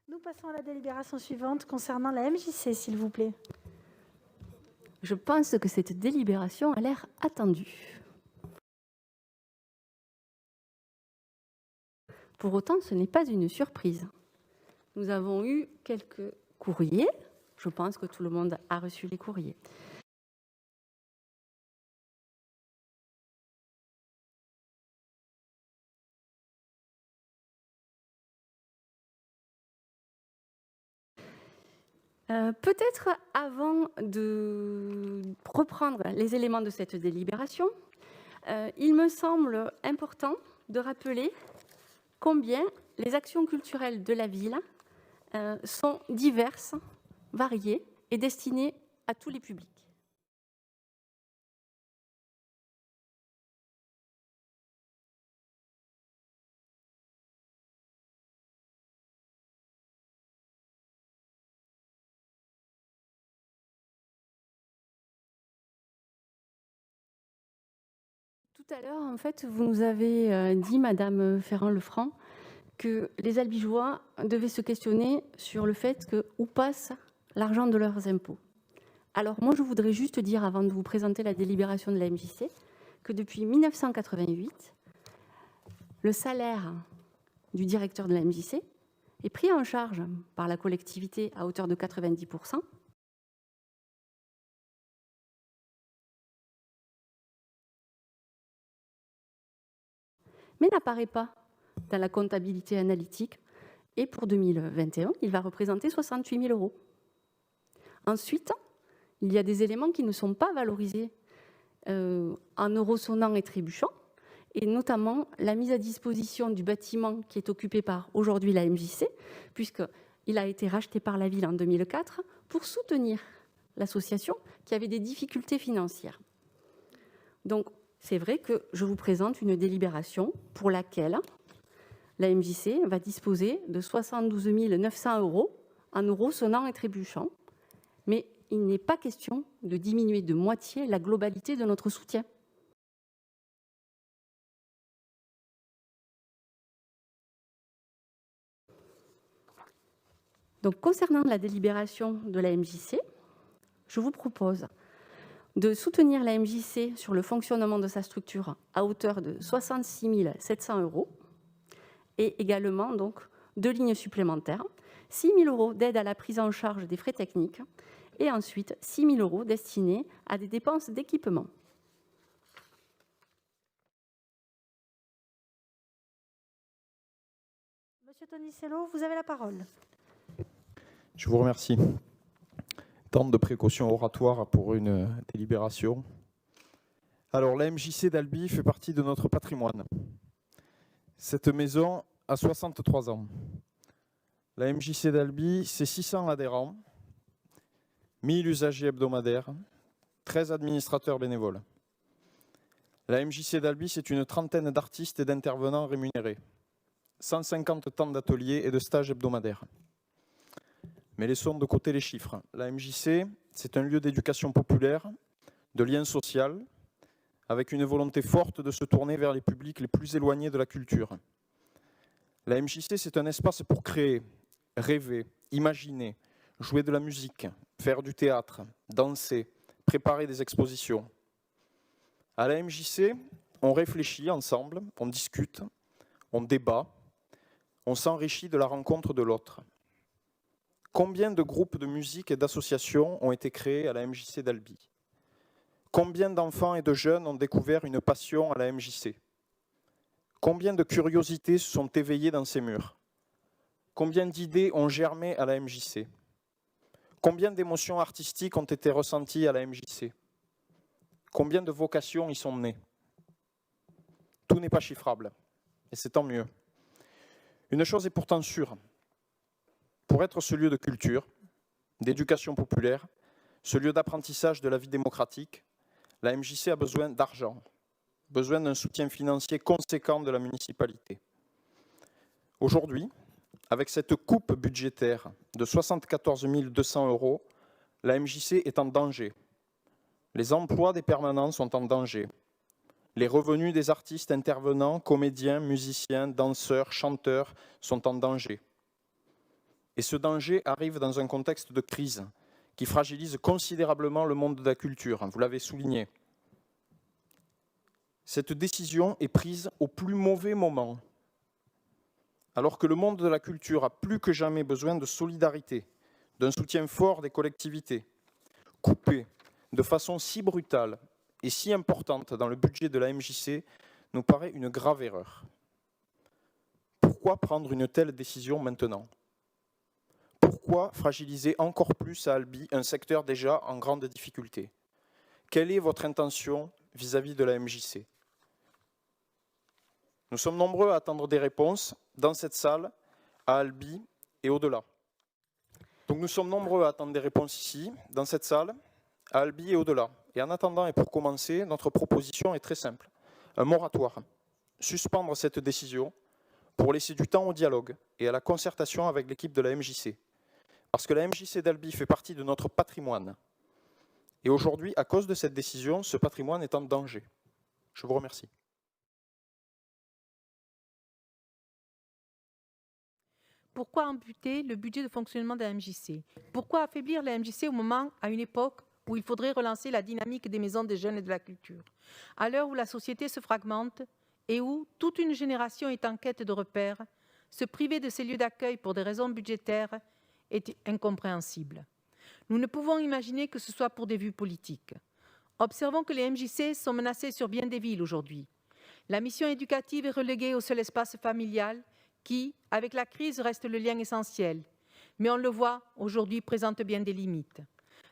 Nous passons à la délibération suivante concernant la MJC, s'il vous plaît. Je pense que cette délibération a l'air attendue. Pour autant, ce n'est pas une surprise. Nous avons eu quelques courriers. Je pense que tout le monde a reçu les courriers. Peut-être avant de reprendre les éléments de cette délibération, il me semble important de rappeler combien les actions culturelles de la ville sont diverses, variées et destinées à tous les publics. Tout à l'heure, en fait, vous nous avez dit, Madame Ferrand-Lefranc, que les Albigeois devaient se questionner sur le fait que où passe l'argent de leurs impôts. Alors moi, je voudrais juste dire, avant de vous présenter la délibération de la MJC, que depuis 1988, le salaire du directeur de la MJC est pris en charge par la collectivité à hauteur de 90%. Mais n'apparaît pas dans la comptabilité analytique. Et pour 2021, il va représenter 68 000 €. Ensuite, il y a des éléments qui ne sont pas valorisés en euros sonnants et trébuchants, et notamment la mise à disposition du bâtiment qui est occupé par aujourd'hui la MJC, puisqu'il a été racheté par la ville en 2004 pour soutenir l'association qui avait des difficultés financières. Donc, c'est vrai que je vous présente une délibération pour laquelle la MJC va disposer de 72 900 € en euros sonnants et trébuchants, mais il n'est pas question de diminuer de moitié la globalité de notre soutien. Donc, concernant la délibération de la MJC, je vous propose de soutenir la MJC sur le fonctionnement de sa structure à hauteur de 66 700 € et également donc 2 lignes supplémentaires, 6 000 € d'aide à la prise en charge des frais techniques et ensuite 6 000 € destinés à des dépenses d'équipement. Monsieur Tonicello, vous avez la parole. Je vous remercie. Tant de précautions oratoires pour une délibération. Alors, la MJC d'Albi fait partie de notre patrimoine. Cette maison a 63 ans. La MJC d'Albi, c'est 600 adhérents, 1000 usagers hebdomadaires, 13 administrateurs bénévoles. La MJC d'Albi, c'est une trentaine d'artistes et d'intervenants rémunérés, 150 temps d'ateliers et de stages hebdomadaires. Mais laissons de côté les chiffres. La MJC, c'est un lieu d'éducation populaire, de lien social, avec une volonté forte de se tourner vers les publics les plus éloignés de la culture. La MJC, c'est un espace pour créer, rêver, imaginer, jouer de la musique, faire du théâtre, danser, préparer des expositions. À la MJC, on réfléchit ensemble, on discute, on débat, on s'enrichit de la rencontre de l'autre. Combien de groupes de musique et d'associations ont été créés à la MJC d'Albi? Combien d'enfants et de jeunes ont découvert une passion à la MJC? Combien de curiosités se sont éveillées dans ces murs? Combien d'idées ont germé à la MJC? Combien d'émotions artistiques ont été ressenties à la MJC? Combien de vocations y sont nées? Tout n'est pas chiffrable, et c'est tant mieux. Une chose est pourtant sûre. Pour être ce lieu de culture, d'éducation populaire, ce lieu d'apprentissage de la vie démocratique, la MJC a besoin d'argent, besoin d'un soutien financier conséquent de la municipalité. Aujourd'hui, avec cette coupe budgétaire de 74 200 €, la MJC est en danger. Les emplois des permanents sont en danger. Les revenus des artistes intervenants, comédiens, musiciens, danseurs, chanteurs sont en danger. Et ce danger arrive dans un contexte de crise qui fragilise considérablement le monde de la culture, vous l'avez souligné. Cette décision est prise au plus mauvais moment, alors que le monde de la culture a plus que jamais besoin de solidarité, d'un soutien fort des collectivités. Couper de façon si brutale et si importante dans le budget de la MJC nous paraît une grave erreur. Pourquoi prendre une telle décision maintenant ? Pourquoi fragiliser encore plus à Albi un secteur déjà en grande difficulté? Quelle est votre intention vis-à-vis de la MJC? Nous sommes nombreux à attendre des réponses dans cette salle, à Albi et au-delà. Donc nous sommes nombreux à attendre des réponses ici, dans cette salle, à Albi et au-delà. Et en attendant et pour commencer, notre proposition est très simple. Un moratoire. Suspendre cette décision pour laisser du temps au dialogue et à la concertation avec l'équipe de la MJC. Parce que la MJC d'Albi fait partie de notre patrimoine. Et aujourd'hui, à cause de cette décision, ce patrimoine est en danger. Je vous remercie. Pourquoi amputer le budget de fonctionnement de la MJC? Pourquoi affaiblir la MJC à une époque où il faudrait relancer la dynamique des maisons des jeunes et de la culture? À l'heure où la société se fragmente et où toute une génération est en quête de repères, se priver de ces lieux d'accueil pour des raisons budgétaires est incompréhensible. Nous ne pouvons imaginer que ce soit pour des vues politiques. Observons que les MJC sont menacées sur bien des villes aujourd'hui. La mission éducative est reléguée au seul espace familial qui, avec la crise, reste le lien essentiel. Mais on le voit, aujourd'hui, présente bien des limites.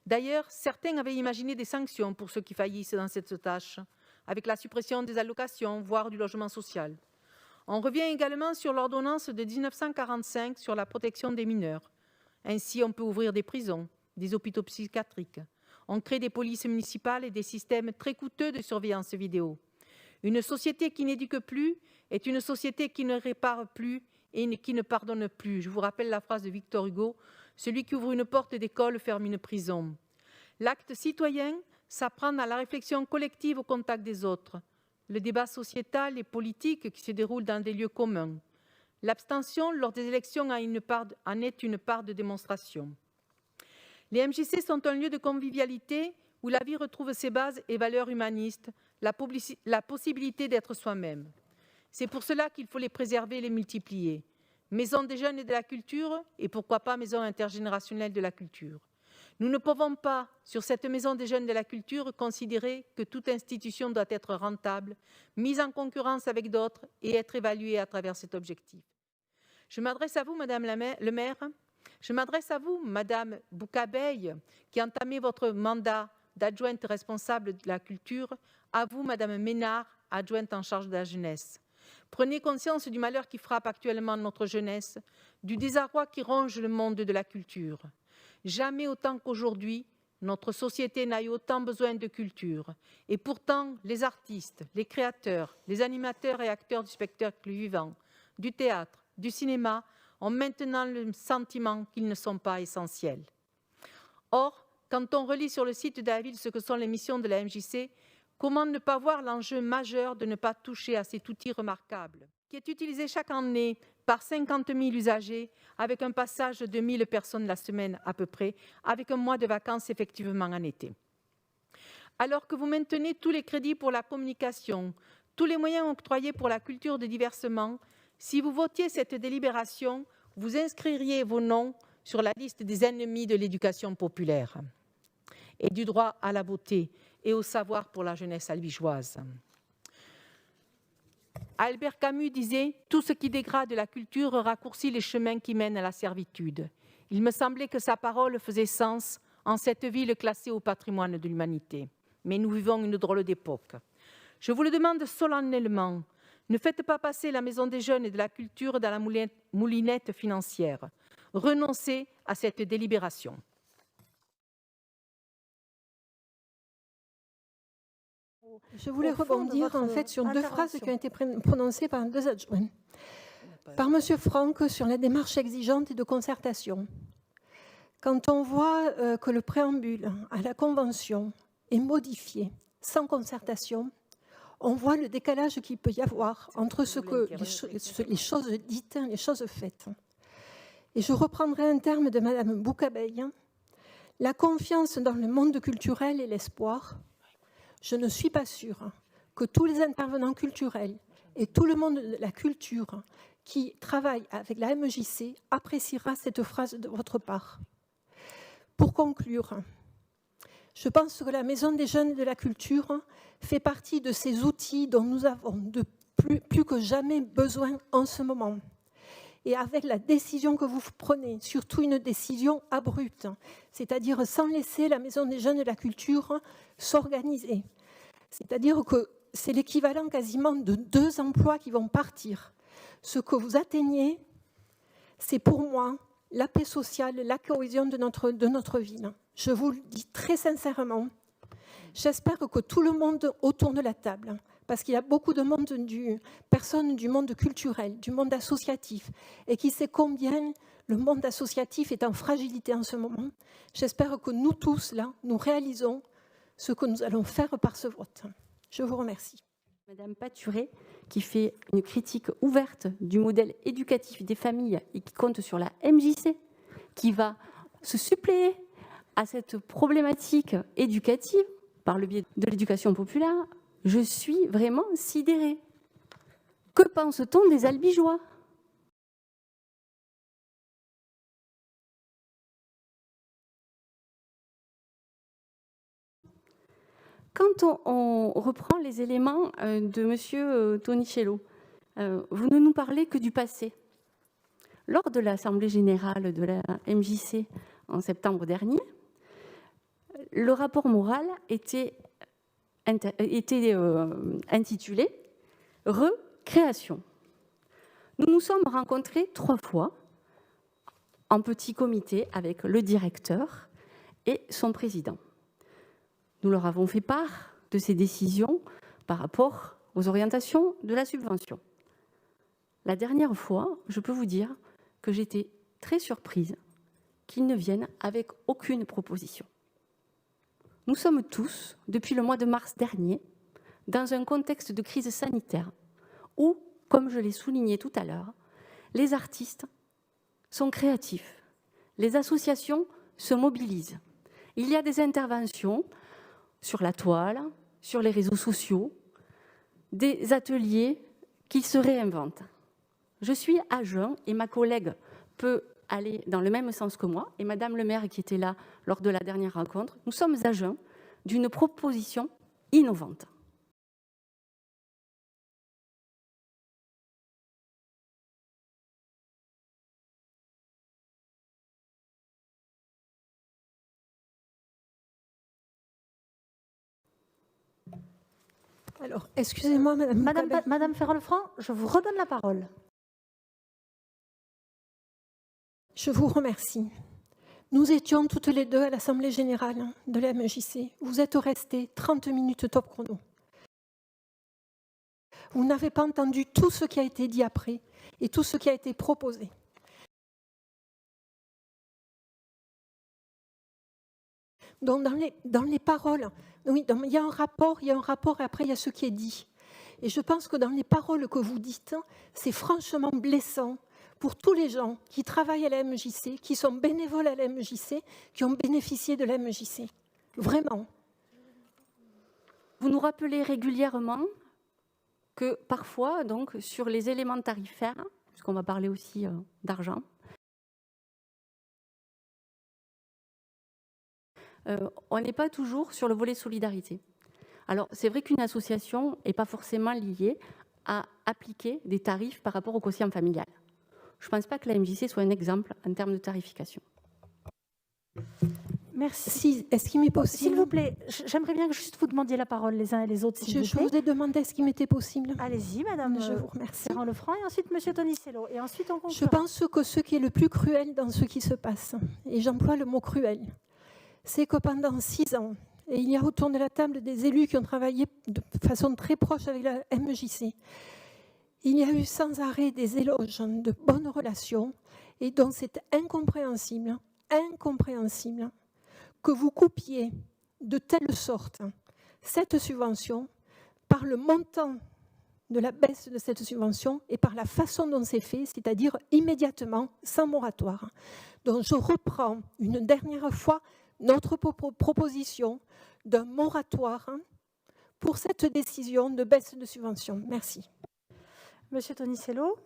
D'ailleurs, certains avaient imaginé des sanctions pour ceux qui faillissent dans cette tâche, avec la suppression des allocations, voire du logement social. On revient également sur l'ordonnance de 1945 sur la protection des mineurs. Ainsi, on peut ouvrir des prisons, des hôpitaux psychiatriques. On crée des polices municipales et des systèmes très coûteux de surveillance vidéo. Une société qui n'éduque plus est une société qui ne répare plus et qui ne pardonne plus. Je vous rappelle la phrase de Victor Hugo, « Celui qui ouvre une porte d'école ferme une prison ». L'acte citoyen s'apprend à la réflexion collective au contact des autres. Le débat sociétal et politique qui se déroule dans des lieux communs. L'abstention lors des élections en est une part de démonstration. Les MJC sont un lieu de convivialité où la vie retrouve ses bases et valeurs humanistes, la possibilité d'être soi-même. C'est pour cela qu'il faut les préserver et les multiplier. Maison des jeunes et de la culture, et pourquoi pas maison intergénérationnelle de la culture. Nous ne pouvons pas, sur cette maison des jeunes de la culture, considérer que toute institution doit être rentable, mise en concurrence avec d'autres et être évaluée à travers cet objectif. Je m'adresse à vous, Madame le maire. Je m'adresse à vous, Madame Boukabeille, qui entamez votre mandat d'adjointe responsable de la culture, à vous, Madame Ménard, adjointe en charge de la jeunesse. Prenez conscience du malheur qui frappe actuellement notre jeunesse, du désarroi qui ronge le monde de la culture. Jamais autant qu'aujourd'hui, notre société n'a eu autant besoin de culture. Et pourtant, les artistes, les créateurs, les animateurs et acteurs du spectacle vivant, du théâtre, du cinéma, ont maintenant le sentiment qu'ils ne sont pas essentiels. Or, quand on relit sur le site de la ville ce que sont les missions de la MJC, comment ne pas voir l'enjeu majeur de ne pas toucher à cet outil remarquable, qui est utilisé chaque année par 50 000 usagers, avec un passage de 1 000 personnes la semaine à peu près, avec un mois de vacances effectivement en été. Alors que vous maintenez tous les crédits pour la communication, tous les moyens octroyés pour la culture de diversement, si vous votiez cette délibération, vous inscririez vos noms sur la liste des ennemis de l'éducation populaire et du droit à la beauté et au savoir pour la jeunesse albigeoise. Albert Camus disait « Tout ce qui dégrade la culture raccourcit les chemins qui mènent à la servitude ». Il me semblait que sa parole faisait sens en cette ville classée au patrimoine de l'humanité. Mais nous vivons une drôle d'époque. Je vous le demande solennellement, ne faites pas passer la Maison des jeunes et de la culture dans la moulinette financière. Renoncez à cette délibération. Je voulais rebondir en fait sur deux phrases qui ont été prononcées par deux adjoints. Par M. Franck sur la démarche exigeante et de concertation. Quand on voit que le préambule à la Convention est modifié sans concertation, on voit le décalage qu'il peut y avoir entre ce que les choses dites et les choses faites. Et je reprendrai un terme de Madame Boucabeille, la confiance dans le monde culturel et l'espoir. Je ne suis pas sûre que tous les intervenants culturels et tout le monde de la culture qui travaille avec la MJC appréciera cette phrase de votre part. Pour conclure, je pense que la Maison des Jeunes de la Culture fait partie de ces outils dont nous avons plus que jamais besoin en ce moment. Et avec la décision que vous prenez, surtout une décision abrupte, c'est-à-dire sans laisser la Maison des Jeunes de la Culture s'organiser, c'est-à-dire que c'est l'équivalent quasiment de 2 emplois qui vont partir. Ce que vous atteignez, c'est pour moi la paix sociale, la cohésion de notre ville. Je vous le dis très sincèrement. J'espère que tout le monde autour de la table, parce qu'il y a beaucoup de personnes du monde culturel, du monde associatif, et qui sait combien le monde associatif est en fragilité en ce moment. J'espère que nous tous, là, nous réalisons ce que nous allons faire par ce vote. Je vous remercie. Madame Paturé, qui fait une critique ouverte du modèle éducatif des familles et qui compte sur la MJC, qui va se suppléer à cette problématique éducative par le biais de l'éducation populaire, je suis vraiment sidérée. Que pense-t-on des Albigeois ? Quand on reprend les éléments de M. Tonichello, vous ne nous parlez que du passé. Lors de l'Assemblée générale de la MJC en septembre dernier, le rapport moral était intitulé « Recréation ». Nous nous sommes rencontrés 3 fois en petit comité avec le directeur et son président. Nous leur avons fait part de ces décisions par rapport aux orientations de la subvention. La dernière fois, je peux vous dire que j'étais très surprise qu'ils ne viennent avec aucune proposition. Nous sommes tous, depuis le mois de mars dernier, dans un contexte de crise sanitaire où, comme je l'ai souligné tout à l'heure, les artistes sont créatifs, les associations se mobilisent. Il y a des interventions sur la toile, sur les réseaux sociaux, des ateliers qu'ils se réinventent. Je suis à jeun et ma collègue peut aller dans le même sens que moi, et Madame le maire qui était là lors de la dernière rencontre, nous sommes à jeun d'une proposition innovante. Alors, excusez-moi, Madame Ferrand-Lefranc, je vous redonne la parole. Je vous remercie. Nous étions toutes les deux à l'Assemblée générale de la MJC. Vous êtes restés 30 minutes top chrono. Vous n'avez pas entendu tout ce qui a été dit après et tout ce qui a été proposé. Donc dans les paroles, oui, il y a un rapport et après il y a ce qui est dit. Et je pense que dans les paroles que vous dites, c'est franchement blessant pour tous les gens qui travaillent à la MJC, qui sont bénévoles à la MJC, qui ont bénéficié de la MJC. Vraiment. Vous nous rappelez régulièrement que parfois, donc, sur les éléments tarifaires, puisqu'on va parler aussi d'argent, on n'est pas toujours sur le volet solidarité. Alors, c'est vrai qu'une association n'est pas forcément liée à appliquer des tarifs par rapport au quotient familial. Je ne pense pas que la MJC soit un exemple en termes de tarification. Merci. Est-ce qu'il m'est possible? S'il vous plaît, j'aimerais bien que juste vous demandiez la parole les uns et les autres, s'il vous plaît. Je vous ai demandé ce qui m'était possible. Allez-y, Madame Je vous remercie. Ferrand-Lefranc, et ensuite Monsieur Tonichello. Et ensuite, on conclura. Je pense que ce qui est le plus cruel dans ce qui se passe, et j'emploie le mot cruel, c'est que pendant 6 ans, et il y a autour de la table des élus qui ont travaillé de façon très proche avec la MJC, il y a eu sans arrêt des éloges de bonnes relations, et donc c'est incompréhensible que vous coupiez de telle sorte cette subvention par le montant de la baisse de cette subvention et par la façon dont c'est fait, c'est-à-dire immédiatement, sans moratoire. Donc je reprends une dernière fois notre proposition d'un moratoire pour cette décision de baisse de subvention. Merci. Monsieur Tonicello.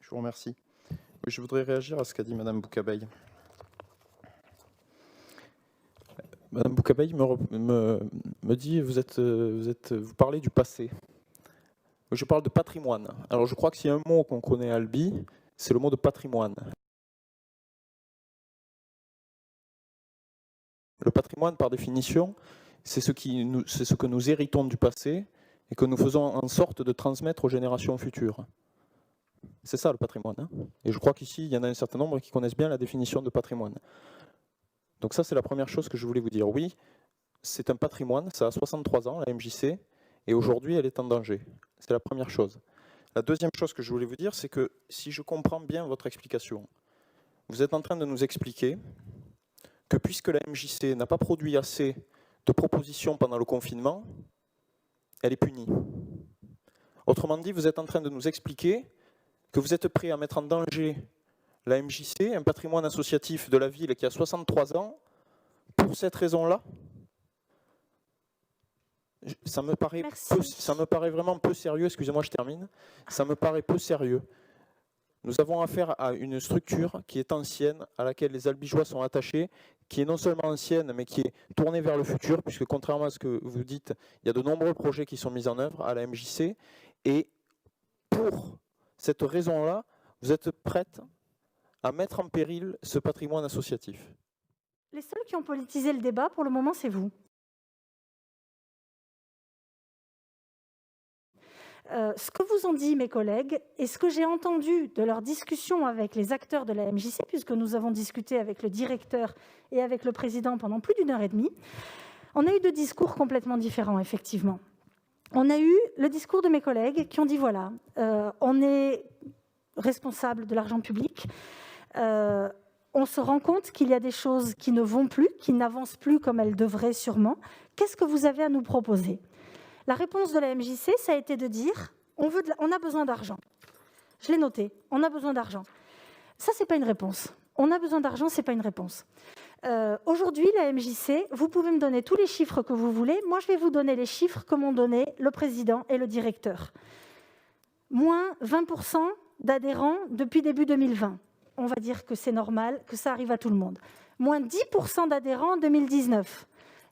Je vous remercie. Oui, je voudrais réagir à ce qu'a dit Madame Boucabeille. Madame Boucabeille me dit, vous parlez du passé. Je parle de patrimoine. Alors je crois que s'il y a un mot qu'on connaît à Albi, c'est le mot de patrimoine. Le patrimoine, par définition, c'est ce que nous héritons du passé et que nous faisons en sorte de transmettre aux générations futures. C'est ça le patrimoine. Et je crois qu'ici, il y en a un certain nombre qui connaissent bien la définition de patrimoine. Donc ça, c'est la première chose que je voulais vous dire. Oui, c'est un patrimoine, ça a 63 ans, la MJC, et aujourd'hui, elle est en danger. C'est la première chose. La deuxième chose que je voulais vous dire, c'est que si je comprends bien votre explication, vous êtes en train de nous expliquer que puisque la MJC n'a pas produit assez de propositions pendant le confinement, elle est punie. Autrement dit, vous êtes en train de nous expliquer que vous êtes prêt à mettre en danger la MJC, un patrimoine associatif de la ville qui a 63 ans, pour cette raison-là. Ça me paraît vraiment peu sérieux, excusez-moi, je termine. Ça me paraît peu sérieux. Nous avons affaire à une structure qui est ancienne, à laquelle les Albigeois sont attachés, qui est non seulement ancienne, mais qui est tournée vers le futur, puisque contrairement à ce que vous dites, il y a de nombreux projets qui sont mis en œuvre à la MJC. Et pour cette raison-là, vous êtes prête à mettre en péril ce patrimoine associatif. Les seuls qui ont politisé le débat, pour le moment, c'est vous. Ce que vous ont dit mes collègues et ce que j'ai entendu de leur discussion avec les acteurs de la MJC, puisque nous avons discuté avec le directeur et avec le président pendant plus d'1 heure et demie, on a eu 2 discours complètement différents, effectivement. On a eu le discours de mes collègues qui ont dit, voilà, on est responsable de l'argent public, on se rend compte qu'il y a des choses qui ne vont plus, qui n'avancent plus comme elles devraient sûrement. Qu'est-ce que vous avez à nous proposer ? La réponse de la MJC, ça a été de dire on a besoin d'argent. Je l'ai noté, on a besoin d'argent. Ça, ce n'est pas une réponse. On a besoin d'argent, ce n'est pas une réponse. Aujourd'hui, la MJC, vous pouvez me donner tous les chiffres que vous voulez. Moi, je vais vous donner les chiffres que m'ont donné le président et le directeur. Moins 20% d'adhérents depuis début 2020. On va dire que c'est normal, que ça arrive à tout le monde. Moins 10% d'adhérents en 2019.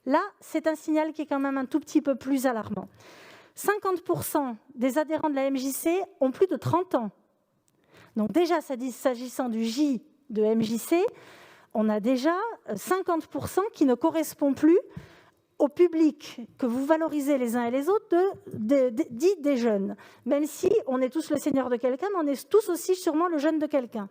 Là, c'est un signal qui est quand même un tout petit peu plus alarmant. 50% des adhérents de la MJC ont plus de 30 ans. Donc déjà, s'agissant du J de MJC, on a déjà 50% qui ne correspond plus au public que vous valorisez les uns et les autres, dit des jeunes. Même si on est tous le seigneur de quelqu'un, mais on est tous aussi sûrement le jeune de quelqu'un.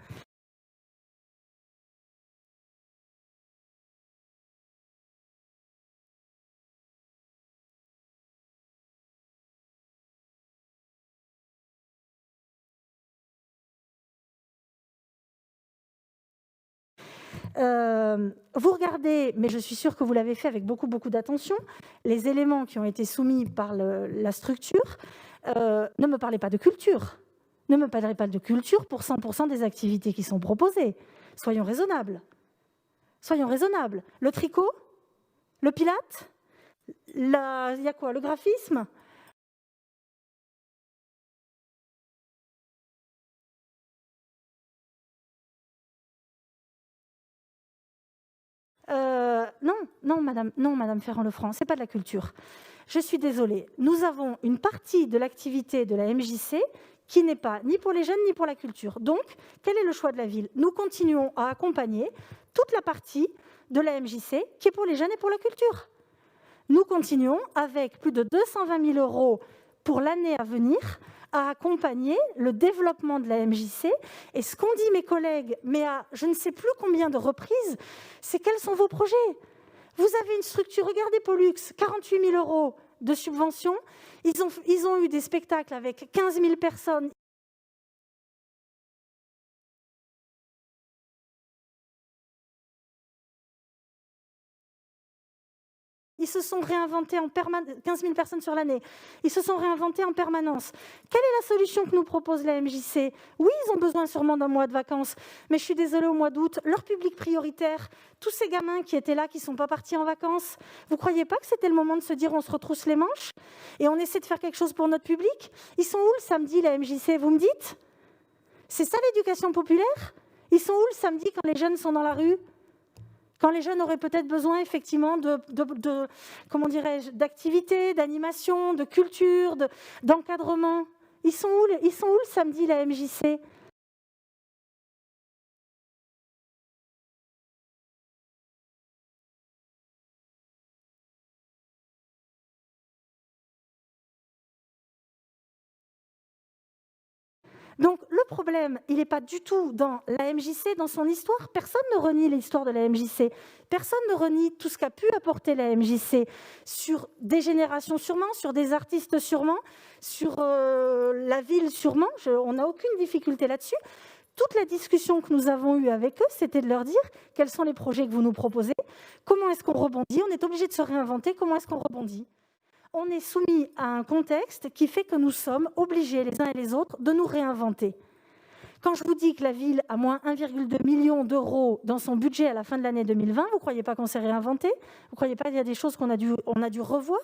Vous regardez, mais je suis sûre que vous l'avez fait avec beaucoup d'attention, les éléments qui ont été soumis par la structure. Ne me parlez pas de culture. Ne me parlez pas de culture pour 100% des activités qui sont proposées. Soyons raisonnables. Soyons raisonnables. Le tricot, le pilate, il y a quoi, le graphisme ? Non, madame Ferrand-Lefranc, ce n'est pas de la culture. Je suis désolée. Nous avons une partie de l'activité de la MJC qui n'est pas ni pour les jeunes ni pour la culture. Donc, quel est le choix de la ville ? Nous continuons à accompagner toute la partie de la MJC qui est pour les jeunes et pour la culture. Nous continuons avec plus de 220 000 € pour l'année à venir à accompagner le développement de la MJC. Et ce qu'ont dit mes collègues, mais à je ne sais plus combien de reprises, c'est quels sont vos projets ? Vous avez une structure, regardez Pollux, 48 000 € de subventions. Ils ont eu des spectacles avec 15 000 personnes. Ils se sont réinventés en permanence, 15 000 personnes sur l'année. Ils se sont réinventés en permanence. Quelle est la solution que nous propose la MJC? Oui, ils ont besoin sûrement d'un mois de vacances, mais je suis désolée, au mois d'août, leur public prioritaire, tous ces gamins qui étaient là, qui ne sont pas partis en vacances, vous ne croyez pas que c'était le moment de se dire on se retrousse les manches et on essaie de faire quelque chose pour notre public? Ils sont où le samedi, la MJC, vous me dites? C'est ça l'éducation populaire? Ils sont où le samedi quand les jeunes sont dans la rue? Quand les jeunes auraient peut-être besoin effectivement comment dirais-je, d'activités, d'animation, de culture, d'encadrement. Ils sont où le samedi, la MJC? Donc le problème, il n'est pas du tout dans la MJC, dans son histoire. Personne ne renie l'histoire de la MJC. Personne ne renie tout ce qu'a pu apporter la MJC sur des générations sûrement, sur des artistes sûrement, sur la ville sûrement. On n'a aucune difficulté là-dessus. Toute la discussion que nous avons eue avec eux, c'était de leur dire quels sont les projets que vous nous proposez, comment est-ce qu'on rebondit, on est obligé de se réinventer, comment est-ce qu'on rebondit. On est soumis à un contexte qui fait que nous sommes obligés, les uns et les autres, de nous réinventer. Quand je vous dis que la ville a moins 1,2 million d'euros dans son budget à la fin de l'année 2020, vous ne croyez pas qu'on s'est réinventé? Vous ne croyez pas qu'il y a des choses qu'on a dû revoir?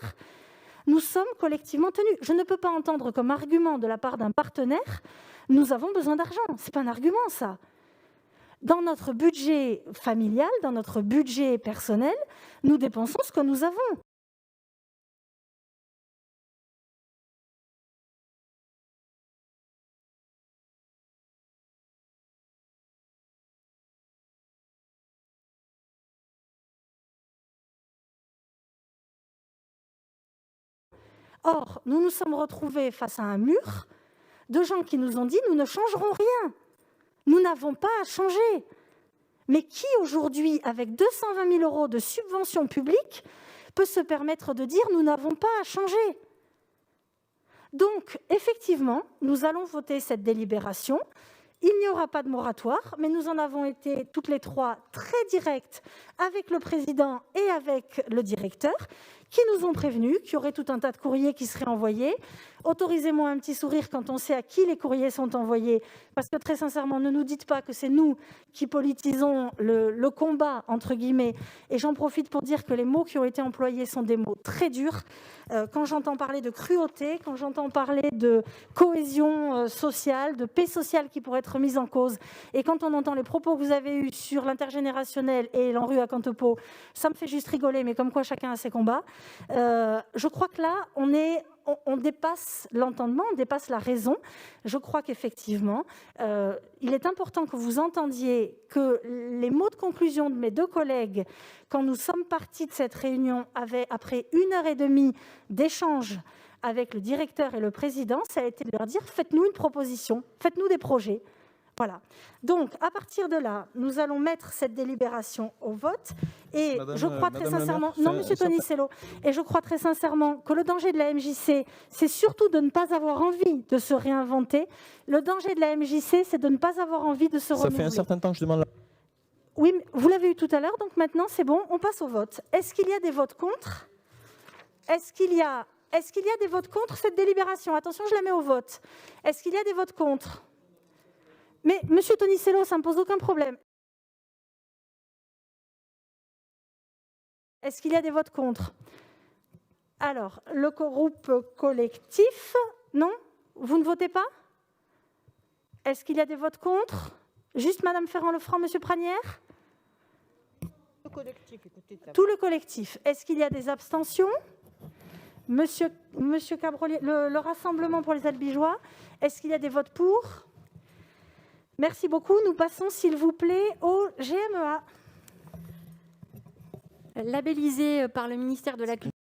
Nous sommes collectivement tenus. Je ne peux pas entendre comme argument de la part d'un partenaire « nous avons besoin d'argent ». Ce n'est pas un argument, ça. Dans notre budget familial, dans notre budget personnel, nous dépensons ce que nous avons. Or, nous nous sommes retrouvés face à un mur de gens qui nous ont dit « nous ne changerons rien, nous n'avons pas à changer ». Mais qui aujourd'hui, avec 220 000 € de subventions publiques, peut se permettre de dire « nous n'avons pas à changer ». Donc, effectivement, nous allons voter cette délibération. Il n'y aura pas de moratoire, mais nous en avons été toutes les trois très directes avec le président et avec le directeur, qui nous ont prévenus qu'il y aurait tout un tas de courriers qui seraient envoyés. Autorisez-moi un petit sourire quand on sait à qui les courriers sont envoyés, parce que très sincèrement, ne nous dites pas que c'est nous qui politisons le combat, entre guillemets. Et j'en profite pour dire que les mots qui ont été employés sont des mots très durs. Quand j'entends parler de cruauté, quand j'entends parler de cohésion sociale, de paix sociale qui pourrait être mise en cause, et quand on entend les propos que vous avez eus sur l'intergénérationnel et l'ANRU à Cantepeau, ça me fait juste rigoler, mais comme quoi chacun a ses combats. Je crois que là, on dépasse l'entendement, on dépasse la raison. Je crois qu'effectivement, il est important que vous entendiez que les mots de conclusion de mes deux collègues, quand nous sommes partis de cette réunion, après 1h30 d'échange avec le directeur et le président, ça a été de leur dire « faites-nous une proposition, faites-nous des projets ». Voilà. Donc, à partir de là, nous allons mettre cette délibération au vote. Et je crois très sincèrement... Non, monsieur Tonicello. Et je crois très sincèrement que le danger de la MJC, c'est surtout de ne pas avoir envie de se réinventer. Le danger de la MJC, c'est de ne pas avoir envie de se renouveler. Ça fait un certain temps que je demande... Oui, mais vous l'avez eu tout à l'heure, donc maintenant, c'est bon, on passe au vote. Est-ce qu'il y a des votes contre? Est-ce qu'il y a des votes contre cette délibération? Attention, je la mets au vote. Est-ce qu'il y a des votes contre? Mais, monsieur Tonicello, ça ne me pose aucun problème. Est-ce qu'il y a des votes contre? Alors, le groupe collectif, non? Vous ne votez pas? Est-ce qu'il y a des votes contre? Juste Madame Ferrand-Lefranc, monsieur Pranière? Tout le collectif. Est-ce qu'il y a des abstentions? Monsieur Cabrolier, le Rassemblement pour les Albigeois, est-ce qu'il y a des votes pour? Merci beaucoup. Nous passons, s'il vous plaît, au GMEA. Labellisé par le ministère de la Culture.